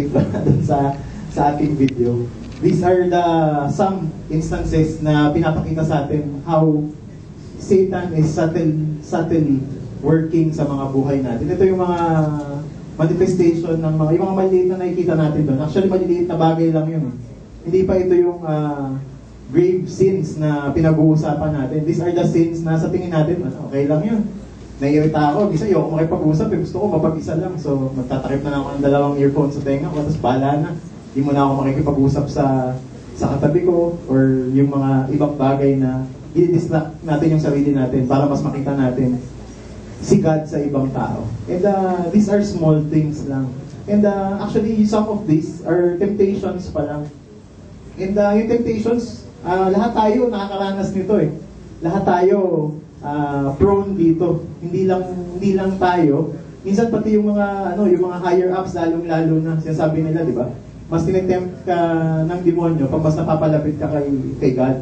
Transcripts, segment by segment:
dun sa ating video. These are the some instances na pinapakita sa atin how Satan is subtly working sa mga buhay natin. Ito yung mga manifestation ng yung mga maliliit na nakikita natin doon. Actually, maliliit na bagay lang yun. Hindi pa ito yung grave sins na pinag-uusapan natin. These are the sins na sa tingin natin, okay lang yun. Naiirita ako, isa ayoko makipag-usap, gusto ko mapag-isa lang. So, magtatakip na lang ako ng dalawang earphones sa tenga ko, tapos bahala na. Hindi mo na ako makikipag-usap sa katabi ko or yung mga ibang bagay na i-distract natin yung sarili natin para mas makita natin si God sa ibang tao. And these are small things lang. And actually, some of these are temptations pa lang. And yung temptations, lahat tayo nakakaranas nito eh. Lahat tayo prone dito. Hindi lang tayo. Minsan pati yung mga yung mga higher ups lalong-lalo na sinasabi nila, di ba? Mas tinetempt ka ng demonyo pag mas napapalapit ka kay God.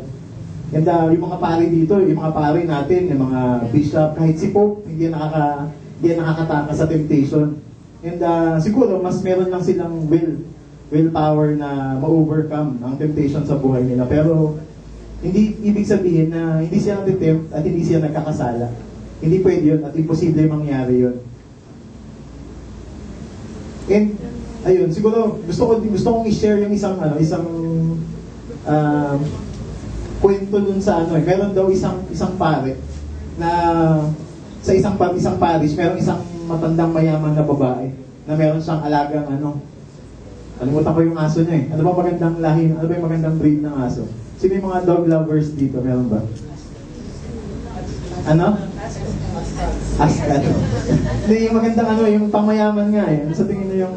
And yung mga pari dito, yung mga pari natin, yung mga bishop, kahit si Pope, hindi yan nakakataka sa temptation. And siguro mas meron lang silang willpower na ma-overcome ang temptation sa buhay nila. Pero hindi ibig sabihin na hindi siya natitempt at hindi siya nagkakasala. Hindi pwede yun at imposible mangyari yun. And ayun, siguro gusto kong i-share yung isang kwento dun sa meron daw isang pare na sa isang parish, meron isang matandang mayaman na babae na meron siyang alagang kalimutan ko yung aso niya eh. Ano ba magandang lahi, ano ba yung magandang breed ng aso? Sino yung mga dog lovers dito? Meron ba? Ano? Askat. Hindi, yung magandang yung pangmayaman nga eh. Sa tingin nyo yung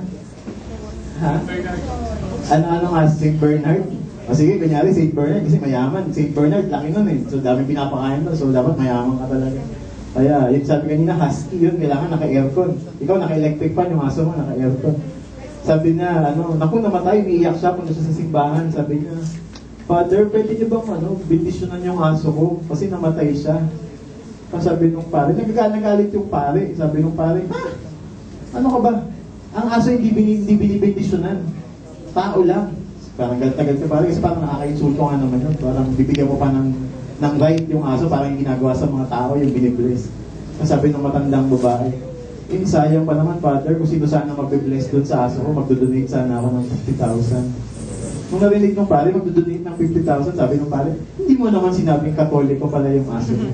ano nga, St. Bernard? O sige, kunyari St. Bernard kasi mayaman. St. Bernard, laki nun eh. So daming pinapakain nun. So dapat mayaman ka talaga. Kaya, yung sabi kanina, husky yun. Kailangan naka-aircon. Ikaw, naka-electric fan. Yung aso mo, naka-aircon. Sabi niya, naku, namatay. Umiiyak siya. Punta siya sa simbahan. Sabi niya, Father, pwede niyo bang bendisyonan yung aso ko? Kasi namatay siya. Sabi nung pare, nagalit yung pare. Sabi nung pare, ano ka ba? Ang aso hindi binibendisyonan. Tao lang. Parang galit ka pare, kasi parang nakaka-insulto nga naman yun. Parang bibigyan mo pa ng right yung aso, parang yung ginagawa sa mga tao, yung binibless. Sabi ng matandang babae, sayang pa naman, Father, kung sino sana magbe-bless doon sa aso ko, magdodonate sana ako ng 50,000. Nung narinig ng pare, magdodonate ng 50,000, sabi ng pare, hindi mo naman sinabing Katoliko pala yung aso ko.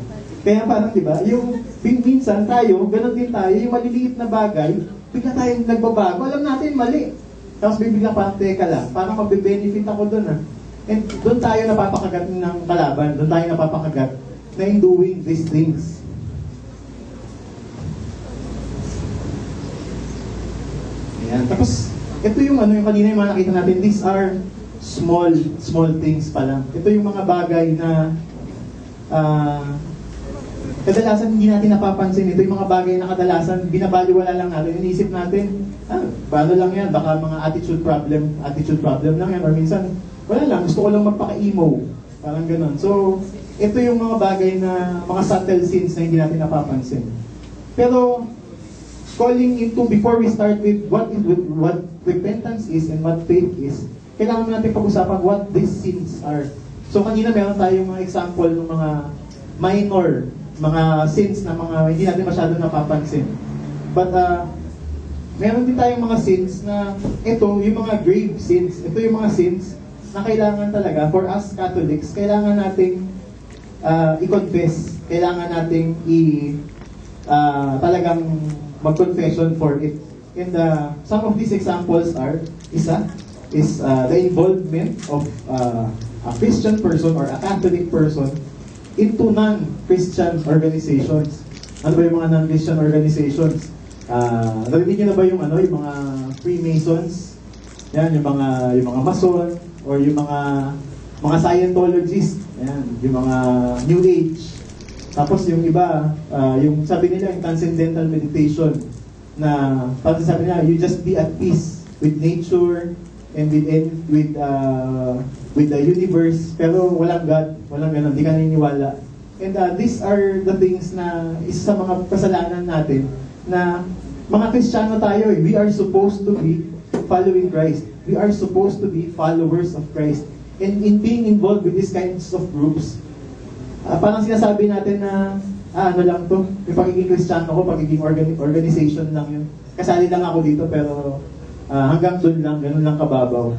Kaya parang, di ba, yung minsan tayo, ganun din tayo, yung maliliit na bagay, bigla tayong nagbabago, alam natin, mali. Tapos bibigla parang, teka lang, parang magbe-benefit ako doon And doon tayo napapakagat ng kalaban, doon tayo napapakagat na in doing these things. Ayan. Tapos, ito yung yung kanina yung mga nakita natin, these are small things pa lang. Ito yung mga bagay na kadalasan hindi natin napapansin. Ito yung mga bagay na kadalasan binabaliwala lang natin. Iniisip natin, paano lang yan? Baka mga attitude problem lang yan. Or minsan, wala lang, gusto ko lang magpaka-emo. Parang ganun. So, ito yung mga bagay na, mga subtle sins na hindi natin napapansin. Pero, before we start with what repentance is and what faith is, kailangan natin pag-usapan what these sins are. So, kanina meron tayong mga example ng mga minor, mga sins na hindi natin masyadong napapansin. But, meron din tayong mga sins na, ito, yung mga grave sins, ito yung mga sins na kailangan talaga, for us Catholics, kailangan nating i-confess, kailangan nating talagang mag-confession for it. And some of these examples are, isa is the involvement of a Christian person or a Catholic person into non-Christian organizations. Ano ba yung mga non-Christian organizations? Narinig niyo na ba yung mga Freemasons? Yan, yung mga Mason or yung mga Scientologists, yan, yung mga New Age. Tapos yung iba, yung sabi nila yung transcendental meditation na parang sabi nila, you just be at peace with nature and with the universe, pero walang God, walang ganun, hindi ka naniniwala. And these are the things na isa sa mga kasalanan natin na mga Kristiyano tayo, we are supposed to be following Christ. We are supposed to be followers of Christ. And in being involved with these kinds of groups, parang sinasabi natin na, ano lang to, yung pagiging Kristiyano ko, pagiging organization lang yun. Kasali lang ako dito, pero hanggang doon lang, ganun lang kababaw.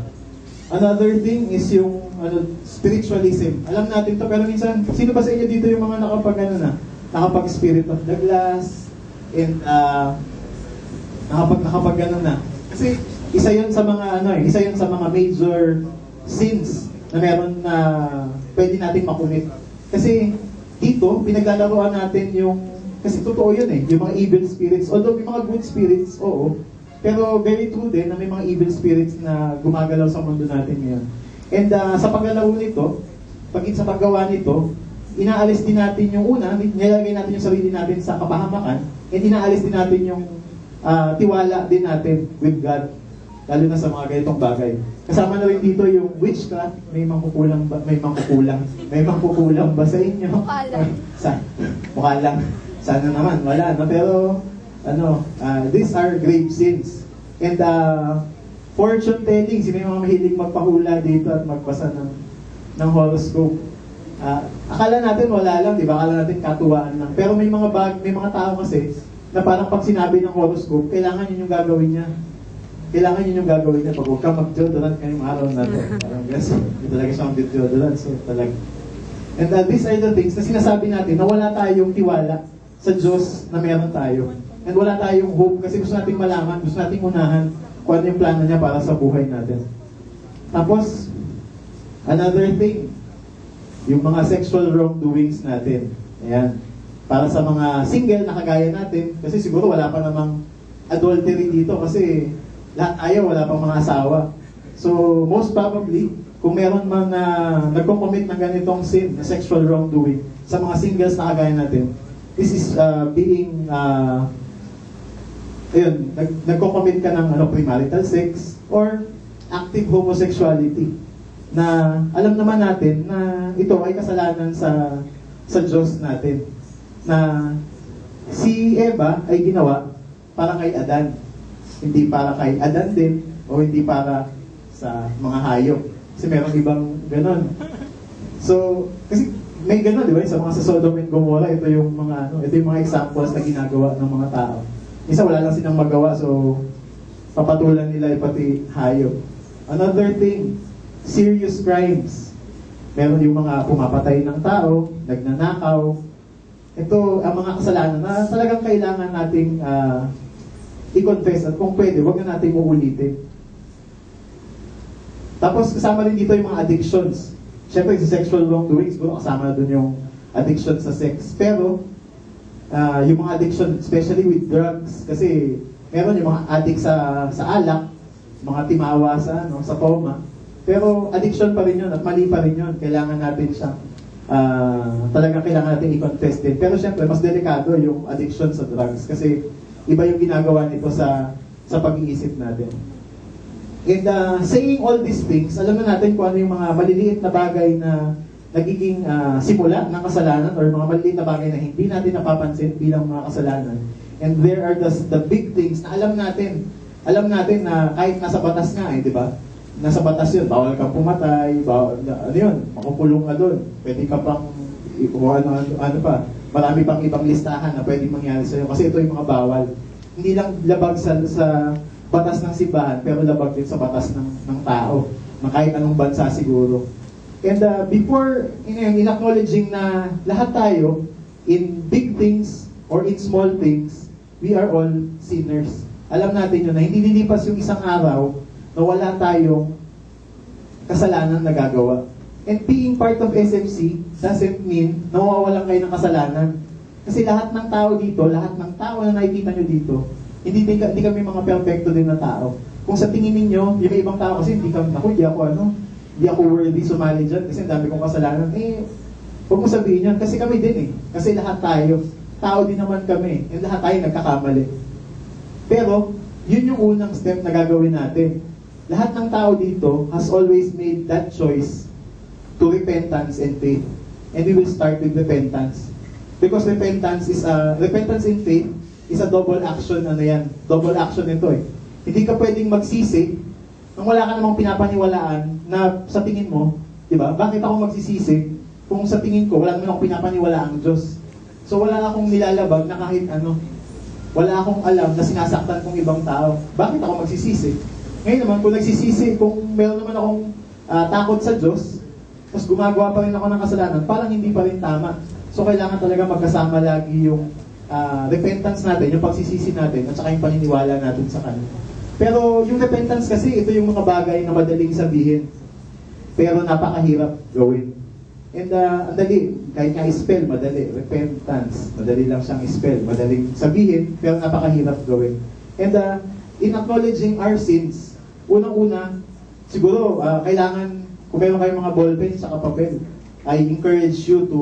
Another thing is yung spiritualism. Alam natin to, pero minsan, sino ba sa inyo dito yung mga nakapag Spirit of the Glass, and nakapag Kasi isa yun sa mga major sins na meron na pwede nating makumit. Kasi dito, pinaglalaroan natin kasi totoo yun yung mga evil spirits. Although may mga good spirits, oo. Pero very true din na may mga evil spirits na gumagalaw sa mundo natin ngayon. And sa paglalaro nito, sa paggawa nito, inaalis din natin yung nilalagay natin yung sarili natin sa kapahamakan, and inaalis din natin yung tiwala din natin with God, lalo na sa mga ganitong bagay. Kasama na rin dito yung witchcraft. May mangkukulang ba sa inyo? Mukha lang. Sana naman, wala, no? Pero, these are grave sins. And, fortune telling, sino yung mga mahilig magpahula dito at magbasa ng horoscope? Akala natin wala lang, di ba? Akala natin katuwaan lang. Pero may mga tao kasi, na parang pag sinabi ng horoscope, kailangan yun yung gagawin niya. Pag huwag ka mag-deodorant ngayong araw na ito. Parang yes, hindi talaga siya mag-deodorant. So, talaga. And these are the things na sinasabi natin na wala tayong tiwala sa Diyos na meron tayo. And wala tayong hope kasi gusto nating malaman, gusto nating unahan kung ano yung plano niya para sa buhay natin. Tapos, another thing, yung mga sexual wrongdoings natin. Ayan. Para sa mga single na kagaya natin, kasi siguro wala pa namang adultery dito kasi lahat ayaw, wala pang mga asawa. So, most probably, kung meron man na nagko-commit ng ganitong sin, na sexual wrongdoing, sa mga singles na kagaya natin, this is nagko-commit ka ng premarital sex or active homosexuality na alam naman natin na ito ay kasalanan sa Diyos natin. Na si Eva ay ginawa para kay Adan. Hindi para kay Adan din o hindi para sa mga hayop. Kasi merong ibang ganon. So, kasi may ganon, di ba? Sa mga sa Sodom and Gomorrah, ito yung mga examples na ginagawa ng mga tao. Isa wala lang silang magawa, so papatulan nila pati hayop. Another thing, serious crimes. Meron yung mga pumapatay ng tao, nagnanakaw. Ito ang mga kasalanan na talagang kailangan nating i-confess at kung pwede, huwag na natin uulitin. Tapos kasama rin dito yung mga addictions. Siyempre, sa sexual wrongdoing, siguro kasama na dun yung addiction sa sex. Pero, yung mga addiction, especially with drugs, kasi meron yung mga addict sa alak, mga timawa sa coma. Pero addiction pa rin yun at mali pa rin yun. Kailangan natin siyang talagang kailangan natin i-confess din. Pero syempre, mas delikado yung addiction sa drugs kasi iba yung ginagawa nito sa pag-iisip natin. And saying all these things, alam na natin kung ano yung mga maliliit na bagay na nagiging simula ng kasalanan or mga maliliit na bagay na hindi natin napapansin bilang mga kasalanan. And there are the big things na alam natin na kahit nasa batas nga di ba? Nasa batas yun, bawal kang pumatay, makukulong ka doon. Pwede ka pang, ano pa, marami pang ibang listahan na pwedeng mangyari sa'yo. Kasi ito yung mga bawal. Hindi lang labag sa batas ng simbahan, pero labag din sa batas ng tao, ng kahit anong bansa siguro. And before, in acknowledging na lahat tayo, in big things or in small things, we are all sinners. Alam natin yun na hindi lilipas yung isang araw na wala tayong kasalanan na gagawa. And being part of SMC doesn't mean na mawawalan kayo ng kasalanan. Kasi lahat ng tao dito, lahat ng tao na nakikita nyo dito, hindi kami mga perfecto din na tao. Kung sa tingin ninyo, yung ibang tao kasi hindi ako worthy sumali dyan kasi ang dami kong kasalanan. Huwag mo sabihin yan kasi kami din Kasi lahat tayo, tao din naman kami. And lahat tayo nagkakamali. Pero, yun yung unang step na gagawin natin. Lahat ng tao dito has always made that choice to repentance and faith. And we will start with repentance. Because repentance in faith is a double action, double action ito Hindi ka pwedeng magsisi nang wala ka namang pinapaniwalaan na sa tingin mo, di ba? Bakit ako magsisisi kung sa tingin ko wala naman akong pinapaniwalaang Diyos? So wala akong nilalabag na kahit ano. Wala akong alam na sinasaktan kong ibang tao. Bakit ako magsisisi? Ngayon naman, kung nagsisisi, kung meron naman akong takot sa Diyos, tapos gumagawa pa rin ako ng kasalanan, parang hindi pa rin tama. So kailangan talaga magkasama lagi yung repentance natin, yung pagsisisi natin, at saka yung paniniwala natin sa Kanya. Pero yung repentance kasi, ito yung mga bagay na madaling sabihin. Pero napakahirap gawin. And ang dali, kahit nga i-spell, madali. Repentance, madali lang siyang i-spell. Madaling sabihin, pero napakahirap gawin. And in acknowledging our sins, unang-una, siguro, kailangan, kung meron kayong mga ballpen sa papel, I encourage you to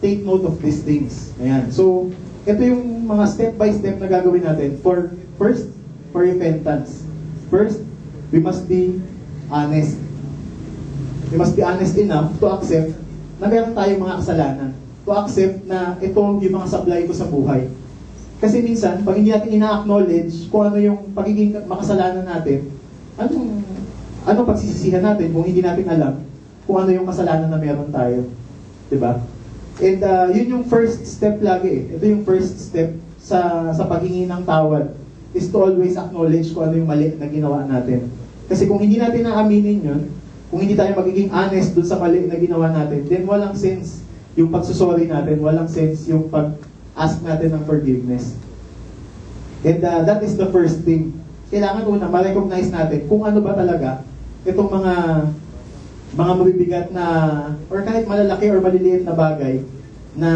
take note of these things. Ayan. So, ito yung mga step-by-step na gagawin natin. First, for repentance. First, we must be honest. We must be honest enough to accept na meron tayong mga kasalanan. To accept na ito yung mga sablay ko sa buhay. Kasi minsan, pag hindi natin ina-acknowledge kung ano yung pagiging makasalanan natin, anong pagsisisihan natin kung hindi natin alam kung ano yung kasalanan na meron tayo. Diba? And yun yung first step lagi eh. Ito yung first step sa paghingi ng tawad is to always acknowledge kung ano yung mali na ginawa natin. Kasi kung hindi natin naaminin yun, kung hindi tayo magiging honest dun sa mali na ginawa natin, then walang sense yung pagsusorry natin, walang sense yung pag-ask natin ng forgiveness. And that is the first thing. Kailangan una, ma-recognize natin kung ano ba talaga itong mga mabibigat na, or kahit malalaki or maliliit na bagay na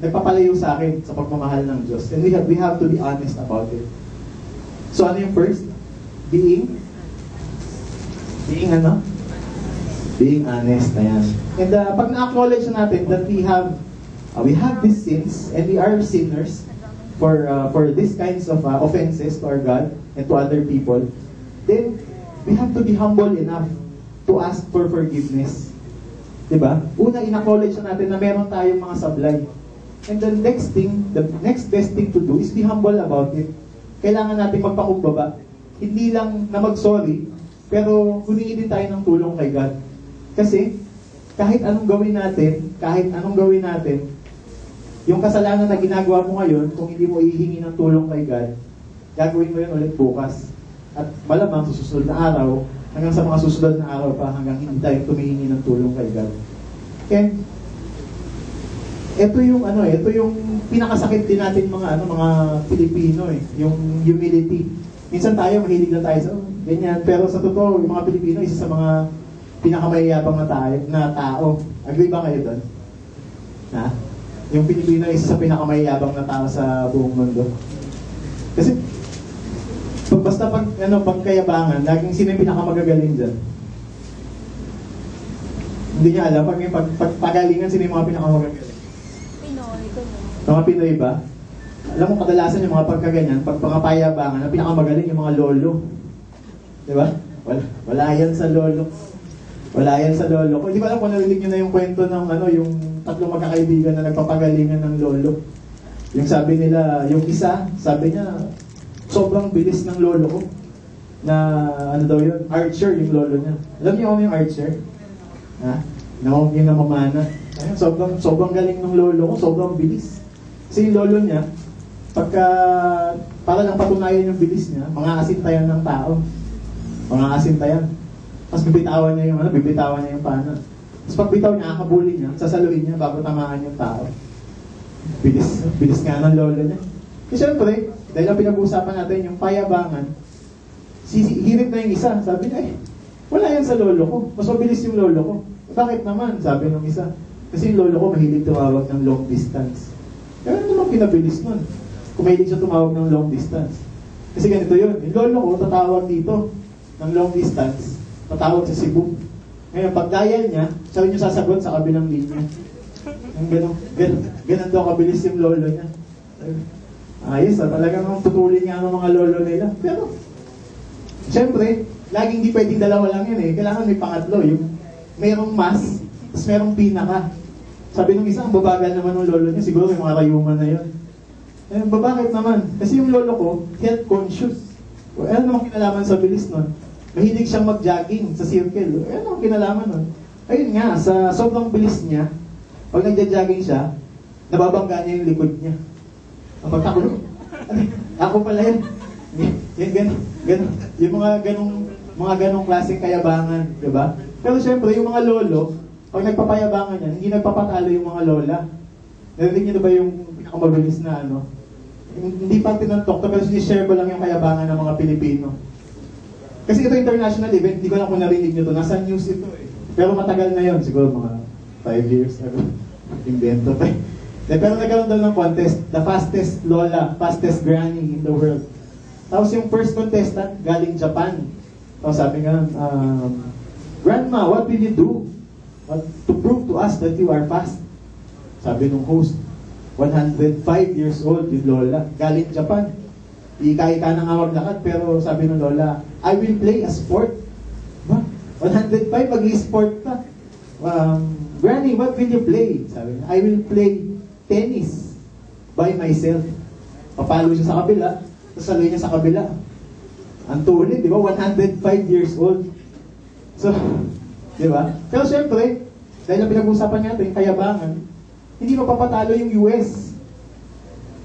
nagpapalayo sa akin sa pagmamahal ng Diyos. And we have to be honest about it. So ano yung first? Being ano? Being honest. Ayan. And pag na-acknowledge natin that we have these sins and we are sinners for these kinds of offenses to our God and to other people, then we have to be humble enough to ask for forgiveness. Diba? Una, in-acknowledge natin na meron tayong mga sablay. And the next best thing to do is be humble about it. Kailangan natin magpakumbaba. Hindi lang na mag-sorry, pero humingi din tayo ng tulong kay God. Kasi, kahit anong gawin natin, yung kasalanan na ginagawa mo ngayon, kung hindi mo ihingi ng tulong kay God, gagawin mo yun ulit bukas. At malamang sa susunod na araw, hanggang sa mga susunod na araw pa, hanggang hindi tayo tumihingi ng tulong kay God. And, ito yung pinakasakit din natin mga Pilipino eh, yung humility. Minsan tayo, mahilig na tayo sa ganyan, pero sa totoo, yung mga Pilipino, isa sa mga pinakamayayabang na tao. Agree ba kayo doon? Ha? Yung Pilipino, isa sa pinakamayayabang na tao sa buong mundo. Kasi, basta pagkayabangan, laging sino yung pinakamagagaling dyan? Hindi niya alam, pagpagalingan, sino yung mga pinakamagagaling? Mga Pinoy ba? Alam mo, kadalasan yung mga pagkaganyan, pag pangapayabangan, ang pinakamagaling yung mga lolo. Diba? Wala yan sa lolo. Wala yan sa lolo. Kung hindi ko alam kung narinig nyo na yung kwento ng yung tatlong magkakaibigan na nagpapagalingan ng lolo. Yung sabi nila, yung isa, sabi niya, sobrang bilis ng lolo ko. Na, daw yun? Archer yung lolo niya. Alam niyo ano yung archer? Ha? Yung namamana. Ayun, sobrang galing ng lolo ko, sobrang bilis. Kasi yung lolo niya, para lang patunayan yung bilis niya, mga asintayan ng tao. Mga asintayan. Tapos bibitawan niya yung pana. Tapos pag bitaw niya, akabuli niya, sasaluhin niya bago tamaan yung tao. Bilis nga ng lolo niya. Kasi syempre, dahil ang pinag-uusapan natin yung payabangan, hirit na yung isa. Sabi niya, wala yan sa lolo ko. Mas mabilis yung lolo ko. Bakit naman? Sabi ng isa. Kasi yung lolo ko mahilig tumawag ng long distance. Kaya ano naman pinabilis nun? Kung mahilig siya tumawag ng long distance. Kasi ganito yun. Yung lolo ko, tatawag dito ng long distance. Tatawag sa Cebu. Ngayon, pag dial niya, siya rin yung sasagot sa kabilang linya. Ganun daw kabilis yung lolo niya. Ayos, talagang tutulin nga ng mga lolo nila. Pero, siyempre, laging di pwedeng dalawa lang yun eh. Kailangan may pangatlo. Yung merong mas, tapos merong pinaka. Sabi nung isa, ang babagal naman ng lolo niya, siguro yung mga rayuman na yun. Bakit naman? Kasi yung lolo ko, health conscious. Ano namang kinalaman sa bilis nun? Mahilig siyang mag-jogging sa circle. Ano namang kinalaman nun? Ayun nga, sa sobrang bilis niya, pag nagja-jogging siya, nababangga niya yung likod niya. Ang pagtakulog. Ako pala yun. Yung mga ganong klaseng kayabangan, di ba? Pero syempre, yung mga lolo, pag nagpapayabangan yan, hindi nagpapatalo yung mga lola. Narinig niyo ba yung pinakamabilis na ano? Hindi pa tinantok to, pero sinishare ko lang yung kayabangan ng mga Pilipino. Kasi ito international event, hindi ko lang kung narinig nyo to. Nasa news ito eh. Pero matagal na yun, siguro mga 5 years ago. Invento pa eh. Pero nagkaroon daw ng contest, the fastest lola, fastest granny in the world. Tapos yung first contestant, galing Japan. Tapos sabi nga, Grandma, what will you do to prove to us that you are fast? Sabi nung host, 105 years old yung lola, galing Japan. Ika-ika na nga maglakad, pero sabi ng lola, I will play a sport. Ba? 105, mag-i-sport ka. Granny, what will you play? Sabi niya, I will play tennis by myself. Papalo siya sa kabila, sasaloy niya sa kabila. Ang tuloy, di ba? 105 years old. So, di ba? Pero syempre, dahil na pinag-usapan natin, kayabangan, hindi mapapatalo yung US.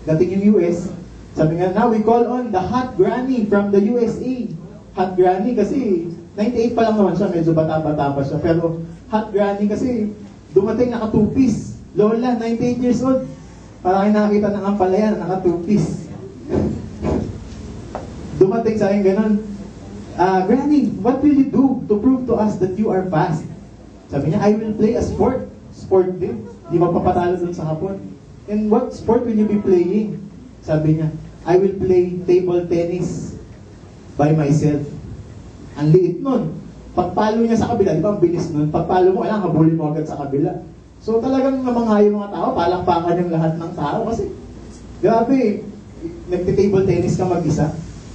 Dating yung US, sabi nga, now we call on the hot granny from the USA. Hot granny kasi, 98 pa lang naman siya, medyo bata-bata pa siya. Pero hot granny kasi, dumating naka 2-piece. Lola, 98 years old. Parang kayo nakakita ng ampalayan, naka 2-piece. Dumating sa akin ganun, Granny, what will you do to prove to us that you are fast? Sabi niya, I will play a sport. Sport din. Di mapapatalo dun sa hapon. And what sport will you be playing? Sabi niya, I will play table tennis by myself. Ang liit nun. Pagpalo niya sa kabila, di ba ang bilis nun? Pagpalo mo, kailangan habulin mo agad sa kabila. So talagang namangha yung mga tao, palakpakan yung lahat ng tao kasi grabe, nagti-table tennis ka mag-isa.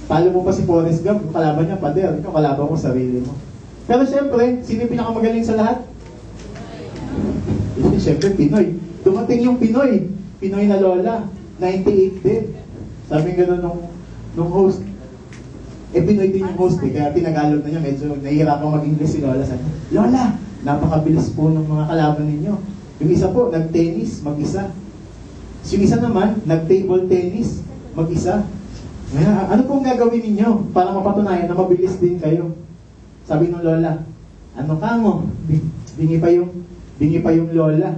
Talo mo pa si Forrest Gump, kalaban niya pader, ikaw kalaban mo sarili mo. Pero syempre, sino yung pinakamagaling sa lahat? Syempre, Pinoy. Dumating yung Pinoy. Pinoy na lola. 98 din. Sabi nga nung host. Pinoy din yung host eh, kaya tinagalog na niya. Medyo nahihirapang mag-English si Lola. Sabi, Lola, napakabilis po ng mga kalaban ninyo. Yung isa po, nag-tennis, mag-isa. Yung isa naman, nag-table tennis, mag-isa. Ano pong gagawin ninyo para mapatunayan na mabilis din kayo? Sabi ng lola, ano ka mo? Bingi pa yung lola.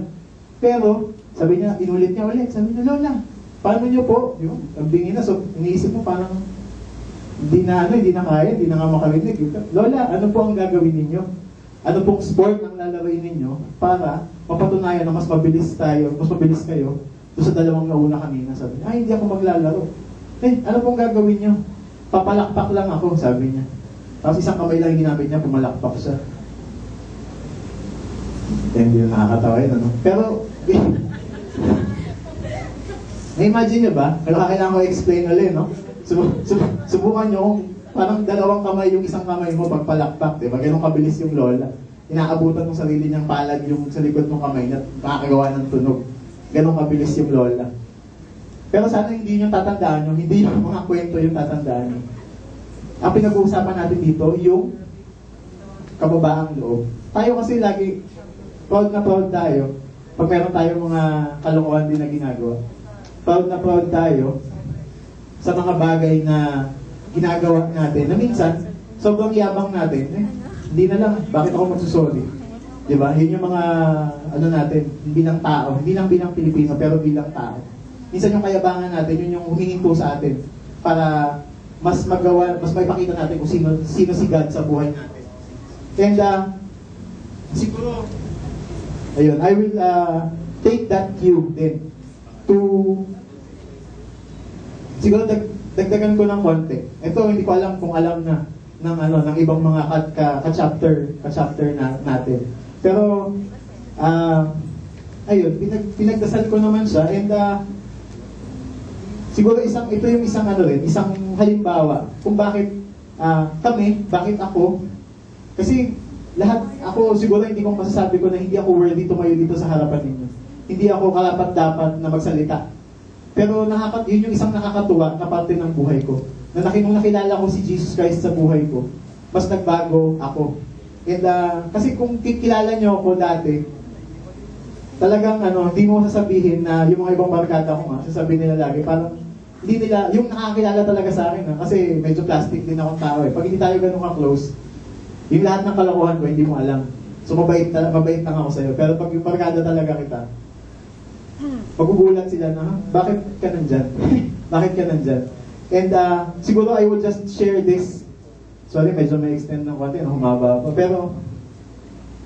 Pero, sabi niya, inulit niya ulit. Sabi niya, Lola, paano niyo po? Ang bingi na, so iniisip mo parang hindi na kaya, hindi na nga makarinig. Lola, ano po ang gagawin ninyo? Ano pong sport ang lalaroin ninyo para mapatunayan na mas mabilis kayo doon sa dalawang nauna kanina? Sabi niya, hindi ako maglalaro. Ano pong gagawin niyo? Papalakpak lang ako, sabi niya. Tapos isang kamay lang yung ginamit niya, pumalakpak siya. Hindi yung nakakatawa yun, ano? Pero, na-imagine niyo ba? Kailangan ko explain ulit, no? Subukan niyo, parang dalawang kamay yung isang kamay mo pagpalakpak, diba? Ganun kabilis yung lola. Inaabutan ng sarili niyang palad yung sa likod ng kamay na makakagawa ng tunog. Ganun kabilis yung lola. Pero sana hindi nyo tatandaan nyo, hindi yung mga kwento yung tatandaan nyo. Ang pinag-uusapan natin dito, yung kababaang loob. Tayo kasi lagi, proud na proud tayo pag meron tayong mga kalokohan din na ginagawa. Proud na proud tayo sa mga bagay na ginagawa natin, na minsan, sobrang yabang natin, hindi na lang, bakit ako magsusorry? Diba? Yun yung mga, natin, bilang tao, hindi lang bilang Pilipino, pero bilang tao. Minsan yung kayabangan natin, yun yung humihinto sa atin para mas maipakita natin kung sino si God sa buhay natin. And, siguro, ayun, I will take that cue din to, siguro dagdagan ko ng konti. Ito, hindi ko alam kung alam na ng ibang mga ka-chapter natin. Pero, ayun, pinagdasal ko naman siya, and siguro ito yung isang halimbawa kung bakit bakit ako, kasi ako siguro hindi ko masasabi ko na hindi ako worthy tumayo dito sa harapan ninyo. Hindi ako karapat-dapat na magsalita. Pero yun yung isang nakakatuwa na parte ng buhay ko. nung nakilala ko si Jesus Christ sa buhay ko, mas nagbago ako. And kasi kung kikilala niyo ako dati, talagang hindi mo sasabihin na yung mga ibang barkada ko nga, sasabihin nila lagi, parang hindi nila, yung nakakilala talaga sa akin, kasi medyo plastic din akong tao eh. Pag hindi tayo ganun ka-close, yung lahat ng kalokohan ko, hindi mo alam. So mabait lang ako sa'yo. Pero pag yung barkada talaga kita, magugulat sila na, bakit ka nandyan? Bakit ka nandyan? And siguro I will just share this. Sorry, medyo may extend ng konti, humaba pa. Pero,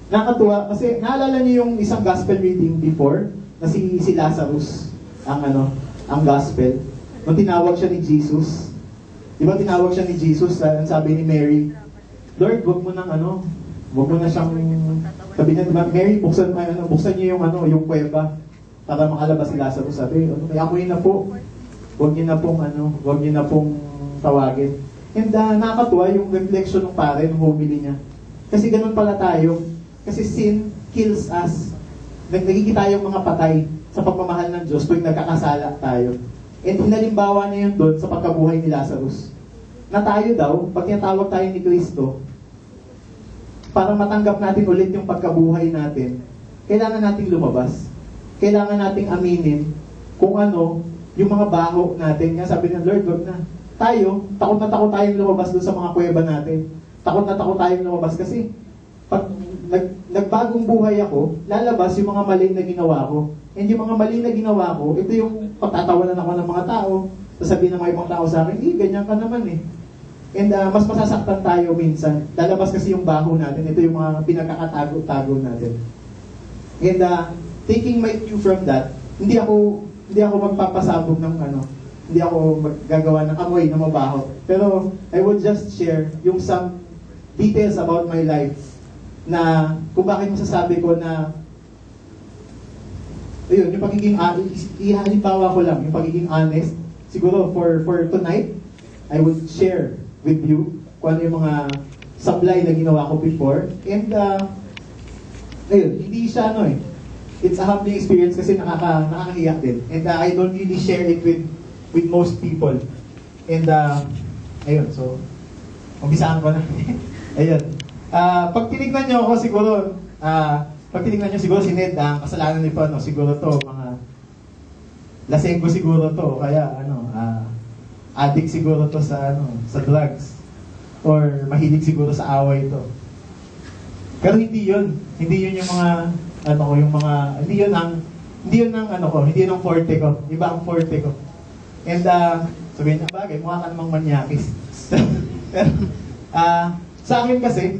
nakakatuwa kasi naalala niyo yung isang gospel reading before na si Lazarus ang gospel. Nung tinawag siya ni Jesus. Di ba tinawag siya ni Jesus, sabi ni Mary, Lord, wag mo na siyang, sabi niya, Mary, buksan niyo yung kuweba para makalabas si Lazarus. Sabi, ako'y na po. Huwag niyo na pong tawagin. And nakakatuwa yung reflection ng pare, ng homily niya. Kasi ganun pala tayo. Kasi sin kills us. Nagiging tayong mga patay sa pagmamahal ng Diyos tuwing nagkakasala tayo. And hinalimbawa niya yun doon sa pagkabuhay ni Lazarus. Na tayo daw, pag tinatawag tayo ni Kristo, para matanggap natin ulit yung pagkabuhay natin, kailangan nating lumabas. Kailangan nating aminin kung yung mga baho natin. Nga sabi ng Lord, wag na. Tayo, takot na takot tayong lumabas doon sa mga kuweba natin. Takot na takot tayong lumabas kasi pag nagbagong buhay ako, lalabas yung mga mali na ginawa ko. And yung mga mali na ginawa ko, ito yung pagtatawanan ako ng mga tao. Sasabihin ng mga ibang tao sa akin, ganyan ka naman eh. And mas masasaktan tayo minsan. Lalabas kasi yung baho natin. Ito yung mga pinagkakatago-tago natin. And taking my cue from that, hindi ako magpapasabog ng hindi ako maggagawa ng amoy na mabaho. Pero I will just share yung some details about my life na kung bakit masasabi ko na ayun, yung pagiging ihalimbawa ko lang, yung pagiging honest. Siguro for tonight, I will share with you kung ano yung mga sablay na ginawa ko before. And ayun, hindi siya it's a humbling experience kasi nakakahiyak din. And I don't really share it with most people. And ayun, so umpisaan ko na. Ayun. Pag tinignan nyo ako siguro si Ned, ang kasalanan ni Pano, siguro to, mga lasenggo siguro to, kaya addict siguro to sa drugs. Or mahilig siguro sa away to. Pero hindi yun yung mga hindi yun ang forte ko. Iba ang forte ko. And sabihin niya, bagay, mukha ka namang manyakis. Pero sa akin kasi,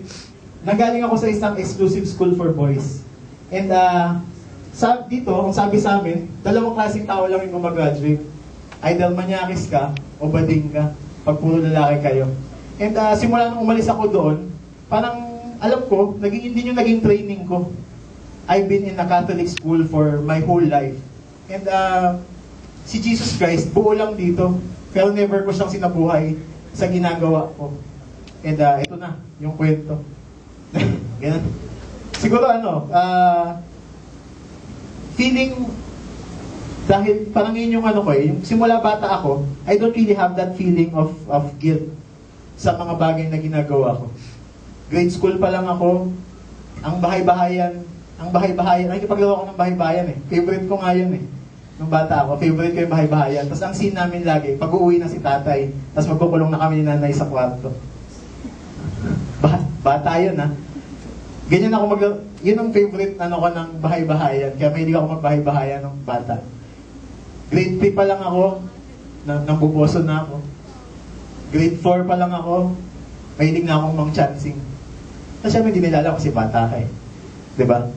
nagaling ako sa isang exclusive school for boys. And dito, ang sabi sa amin, dalawang klaseng tao lang yung gumagraduate. Either manyakis ka o bading ka, pag puro lalaki kayo. And simula nung umalis ako doon, parang alam ko, hindi yung naging training ko. I've been in a Catholic school for my whole life. And si Jesus Christ, buo lang dito. Pero never ko siyang sinabuhay sa ginagawa ko. And ito na, yung kwento. Ganun. Siguro feeling, dahil parang yun yung yung simula bata ako, I don't really have that feeling of guilt sa mga bagay na ginagawa ko. Grade school pa lang ako, ang bahay-bahayan, nakikipaglaro ako ng bahay-bahayan eh. Favorite ko nga yun eh. Nung bata ako, favorite ko yung bahay-bahayan. Tapos ang scene namin lagi, pag-uwi na si tatay, tapos magkukulong na kami ni nanay sa kwarto. Bata yun ha. Ganyan ako yun ang favorite ko ng bahay-bahayan. Kaya mahilig ako magbahay-bahayan ng bata. Grade 3 pa lang ako, nang buboso na ako. Grade 4 pa lang ako, mahilig na akong mang-chancing. Kasi syempre, hindi nilala ko si bata ka eh. Diba?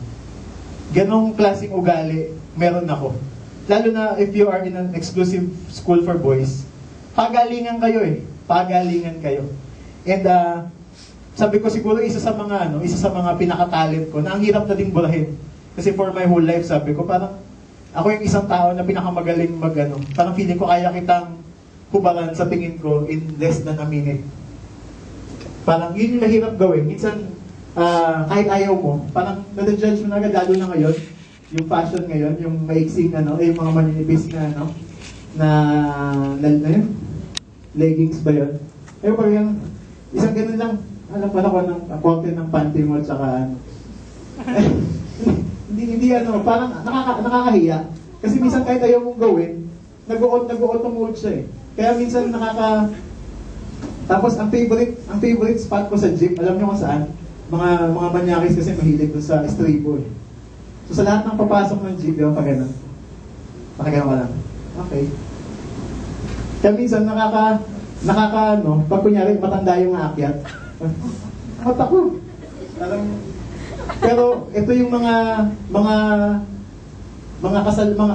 Ganong klaseng ugali, meron ako. Lalo na if you are in an exclusive school for boys, pagalingan kayo eh. Pagalingan kayo. And sabi ko siguro isa sa mga pinaka-talent ko na ang hirap na ding burahin. Kasi for my whole life, sabi ko, parang ako yung isang tao na pinakamagaling parang feeling ko kaya kitang hubaran sa tingin ko in less than a minute. Parang yun yung mahirap gawin. Minsan, kahit ayaw mo, parang nade-judge mo na agad, lalo na ngayon, yung fashion ngayon, yung maiksing yung mga maninipis na leggings ba yun? Eh, pag yung isang ganun lang, alam pa na ko ng konti ng panty mo, tsaka ano. Hindi ano, parang nakakahiya. Kasi minsan kahit ayaw mong gawin, nag-auto-mode siya eh. Kaya minsan tapos ang favorite spot ko sa jeep, alam niyo kung saan? Mga manyakis kasi mahilig doon sa estribo eh. So sa lahat ng papasok ng jeep, yung pag ganun. Pakagano ka lang. Okay. Kaya minsan pag kunyari matanda yung aakyat, mata ko. Pero ito yung mga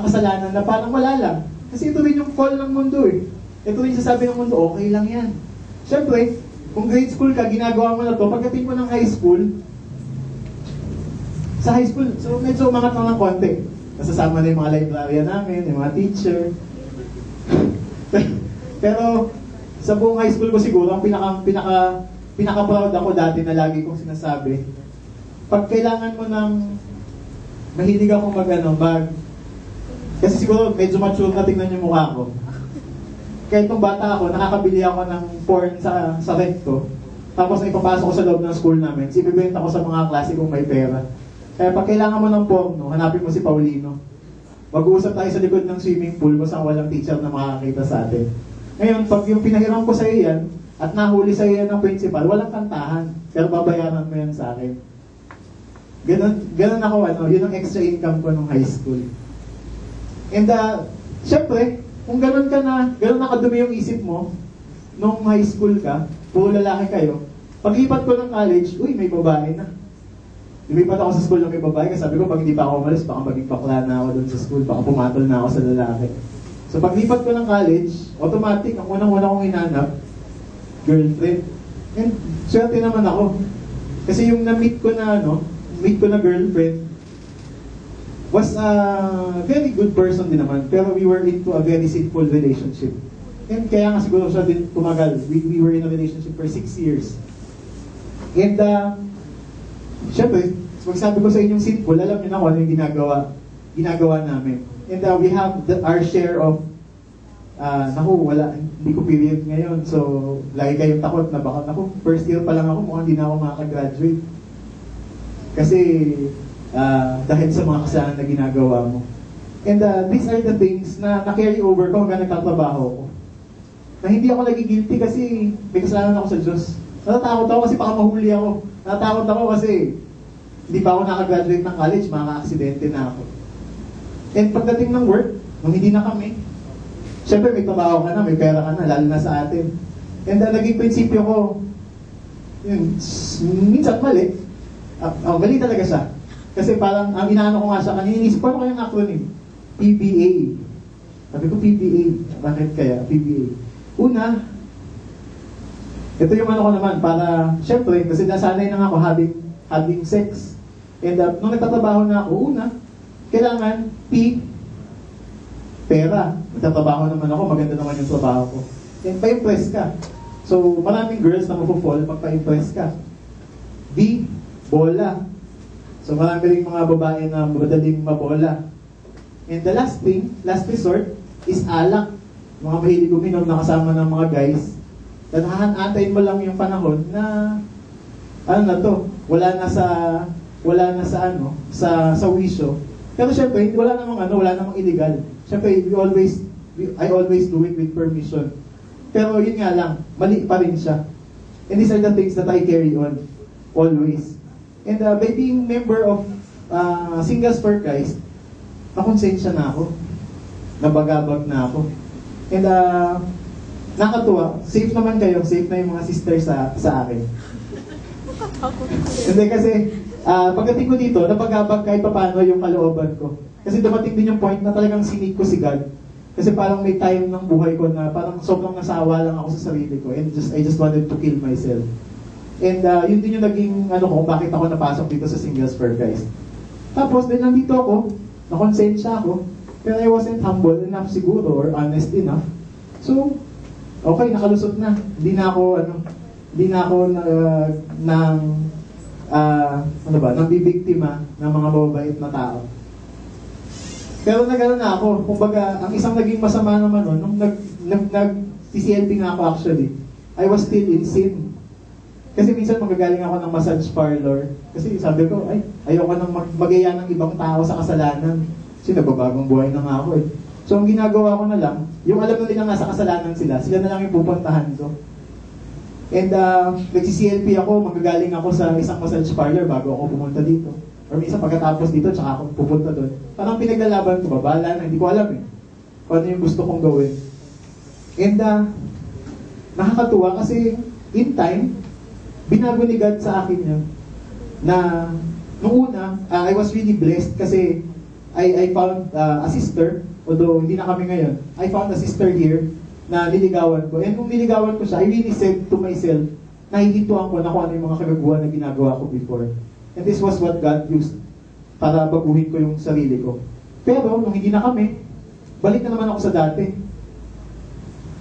kasalanan na parang wala lang. Kasi ito rin yung call ng mundo eh. Ito rin yung sasabi ng mundo, okay lang yan. Siyempre, kung grade school ka, ginagawa mo na to, pagdating mo ng high school, sa high school, so medyo umangat lang ng konti. Nasasama na yung mga librarian namin, yung mga teacher. Pero sa buong high school ko siguro, ang pinaka-proud ako dati na lagi kong sinasabi, pag kailangan mo ng mahilig ako kasi siguro medyo mature na tingnan yung mukha ko. Kaya itong bata ako, nakakabili ako ng porn sa recto. Tapos ipapasok ko sa loob ng school namin. Ibibenta ko sa mga klase kung may pera. Kaya pag kailangan mo ng porno, hanapin mo si Paulino. Mag-uusap tayo sa likod ng swimming pool kung saan walang teacher na makakita sa atin. Ngayon, pag yung pinahiram ko sa iyo yan, at nahuli sa iyo yan ng principal, walang kantahan. Pero babayaran mo yan sa akin. Ganun ako, yun ang extra income ko nung high school. And syempre, kung ganun nakadumi yung isip mo, nung high school ka, puro lalaki kayo, paglipat ko ng college, uy, may babae na. Lumipat ako sa school ng may babae, kasi sabi ko, pag hindi pa ako umalis, baka maging bakla na ako doon sa school, baka pumatol na ako sa lalaki. So paglipat ko ng college, automatic, ang unang-una kong hinanap, girlfriend. And swerte naman ako. Kasi yung na-meet ko na girlfriend, was a very good person din naman, pero we were into a very sinful relationship. And kaya nga siguro siya din tumagal. We were in a relationship for 6 years. And syempre, magsabi ko sa inyong sinful, alam niyo na kung ano yung ginagawa namin. And we have our share of hindi ko period ngayon, so lagi kayong takot na baka, first year pa lang ako, mukhang hindi na ako makaka-graduate. Kasi dahil sa mga kasalanan na ginagawa mo. And these are the things na na-carry over ko hanggang nagtatrabaho ko. Na hindi ako nagigilty kasi may kasalanan ako sa Diyos. Natatakot ako kasi baka mahuli ako. Natatakot ako kasi hindi pa ako nakagraduate ng college, makaka-aksidente na ako. And pagdating ng work, nung hindi na kami, syempre may trabaho ka na, may pera ka na, lalo na sa atin. And naging prinsipyo ko, yun, minsan mali, mali talaga siya. Kasi parang, ang inaano ko nga siya, kanina inisip ko, ano kayang acronym? PBA. Sabi ko, PBA. Bakit kaya? PBA. Una, ito yung ano ko naman, para, syempre, kasi nasanay na ako having sex. And nung nagtatrabaho na ako, una, kailangan pera. Nagtatrabaho naman ako, maganda naman yung trabaho ko. And pa-impress ka. So, maraming girls na mag-fall pag pa-impress ka. B, bola. So marami rin mga babae na madaling mabola. And the last resort, is alak. Mga mahilig uminom na kasama ng mga guys. Antayin mo lang yung panahon na, wala na sa wisyo. Pero syempre, wala namang illegal. Syempre, I always do it with permission. Pero yun nga lang, mali pa rin siya. And these are the things that I carry on, always. And by being member of Singles for Christ, nakonsensya na ako. Nabagabag na ako. And nakatuwa, safe naman kayo, safe na yung mga sisters sa akin. Hindi kasi, pagdating ko dito, nabagabag kahit paano yung kalooban ko. Kasi dumating din yung point na talagang sinig ko si God. Kasi parang may time ng buhay ko na parang sobrang nasawa lang ako sa sarili ko. And I just wanted to kill myself. And yun din yung naging bakit ako napasok dito sa Singles for Christ. Tapos din nandito ako, nakonsensya ako, pero I wasn't humble enough siguro or honest enough. So, okay, nakalusot na. Hindi na ako nang bibiktima ng mga mababait na tao. Pero nagano na ako, kumbaga, ang isang naging masama naman nung CCLP nga ako actually. I was still in sin. Kasi minsan magagaling ako ng massage parlor. Kasi sabi ko, ay, ayoko nang magaya ng ibang tao sa kasalanan. Kasi nababagong buhay na nga ako eh. So ang ginagawa ko na lang, yung alam na nila nasa kasalanan sila na lang yung pupuntahan ko. And nag-CCLP ako, magagaling ako sa isang massage parlor bago ako pumunta dito. Or minsan pagkatapos dito, tsaka ako pupunta doon. Parang pinaglalaban ko, babala na, hindi ko alam eh. Kung ano yung gusto kong gawin. And nakakatuwa kasi in time, binago ni God sa akin yun. Na nung una, I was really blessed kasi I found a sister, although hindi na kami ngayon, I found a sister here na niligawan ko. And nung niligawan ko siya, I really said to myself, nahihintuan ko na kung ano yung mga kagaguhan na ginagawa ko before. And this was what God used para baguhin ko yung sarili ko. Pero nung hindi na kami, balik na naman ako sa dati.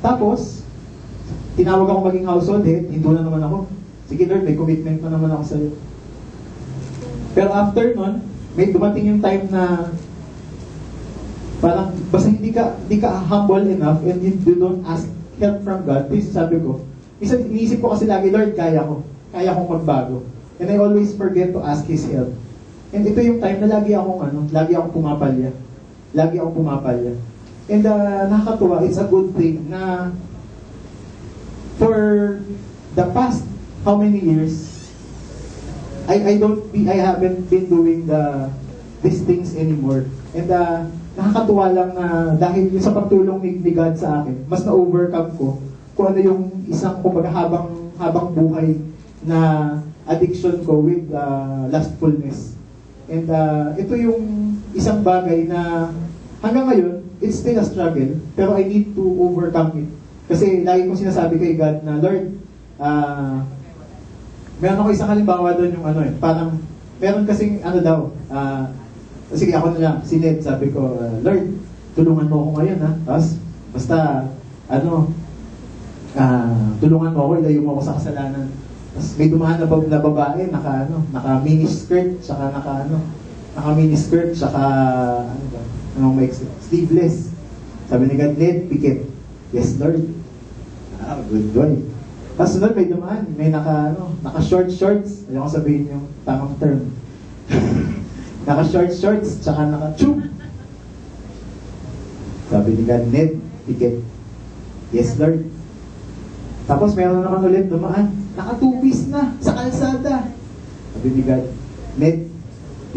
Tapos, tinawag ako maging household head, hinto na naman ako. Sige Lord, may commitment na naman ako sa'yo. Pero after nun, may dumating yung time na parang basta hindi ka humble enough and you don't ask help from God. Please, sabi ko, iniisip ko kasi lagi, Lord, kaya kong magbago. And I always forget to ask His help. And ito yung time na lagi akong pumapalya. And nakakatuwa, it's a good thing na for the past how many years, I haven't been doing these things anymore. And nakakatuwa lang na dahil yung sa pagtulong ni God sa akin, mas na-overcome ko kung ano yung isang kumbaga habang buhay na addiction ko with lustfulness. And ito yung isang bagay na hanggang ngayon, it's still a struggle, pero I need to overcome it. Kasi lagi kong sinasabi kay God na, Lord, meron ako isang halimbawa doon yung parang, meron kasing sige ako na lang, si Ned, sabi ko, Lord, tulungan mo ako ngayon ha, tapos, basta, tulungan mo ako, ilayo mo ako sa kasalanan. Tapos may dumaan na babae, naka mini skirt, saka naka mini skirt, saka, sleeveless. Sabi ni God, Ned, pikit. Yes, Lord. Good boy. Tapos sunod, may dumaan, may naka short shorts. Ayaw ko sabihin yung tamang term. Naka short shorts, tsaka naka tube. Sabi ni God, Ned, pikit. Yes, Lord. Tapos meron naman ulit dumaan, naka two-piece na sa kalsada. Sabi ni God, Ned,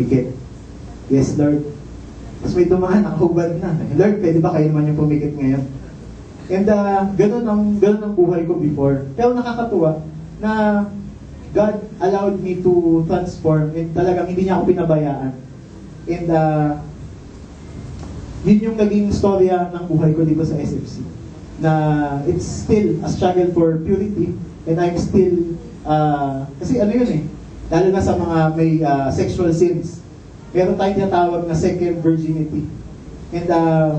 pikit. Yes, Lord. Tapos may dumaan, nakahubad na. Lord, pwede ba kayo naman yung pumikit ngayon? And ganun ang buhay ko before. Pero nakakatuwa na God allowed me to transform and talagang hindi niya ako pinabayaan. And yun yung naging storya ng buhay ko dito sa SFC. Na it's still a struggle for purity and I'm still kasi yun eh, lalo na sa mga may sexual sins, meron tayong tinatawag na second virginity and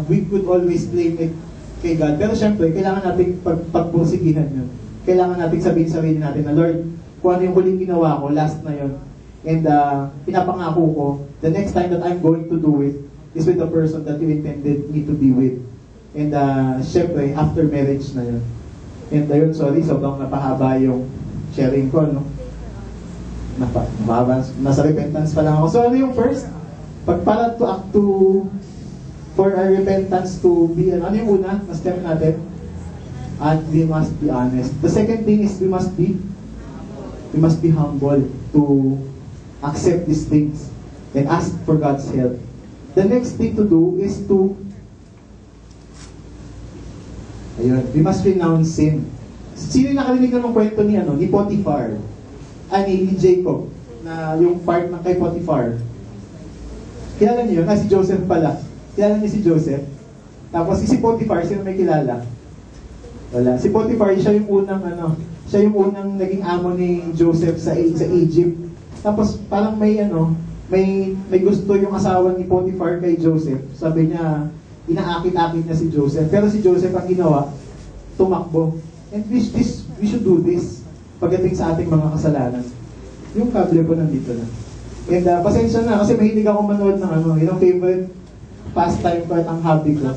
we could always blame it kay God, pero syempre kailangan natin pagpursigihan yun, kailangan natin sabihin sa sarili natin na Lord, kung ano yung huling ginawa ko, last na yun, and pinapangako ko, the next time that I'm going to do it is with the person that you intended me to be with. And syempre, after marriage na yun. And ayun, sorry, sobrang napahaba yung sharing ko, no? Nasa repentance pa lang ako. So ano yung first? Para for our repentance to be, ano yung una? Na step natin? And we must be honest. The second thing is we must be humble to accept these things and ask for God's help. The next thing to do is we must renounce sin. Sino yung nakarinig ng kwento ni Potiphar? Ni Jacob, na yung part ng kay Potiphar. Kilala niyo yun? Si Joseph pala. Kilala niyo si Joseph? Tapos si Potiphar, sino may kilala? Wala. Si Potiphar, siya yung unang naging amo ni Joseph sa Egypt. Tapos parang may gusto yung asawa ni Potiphar kay Joseph. Sabi niya, inaakit-akit niya si Joseph. Pero si Joseph ang ginawa, tumakbo. And we should do this pagdating sa ating mga kasalanan. Yung kable ko nandito na. And pasensya na kasi mahilig ako manood ng yun ang favorite pastime ko at ang hobby ko.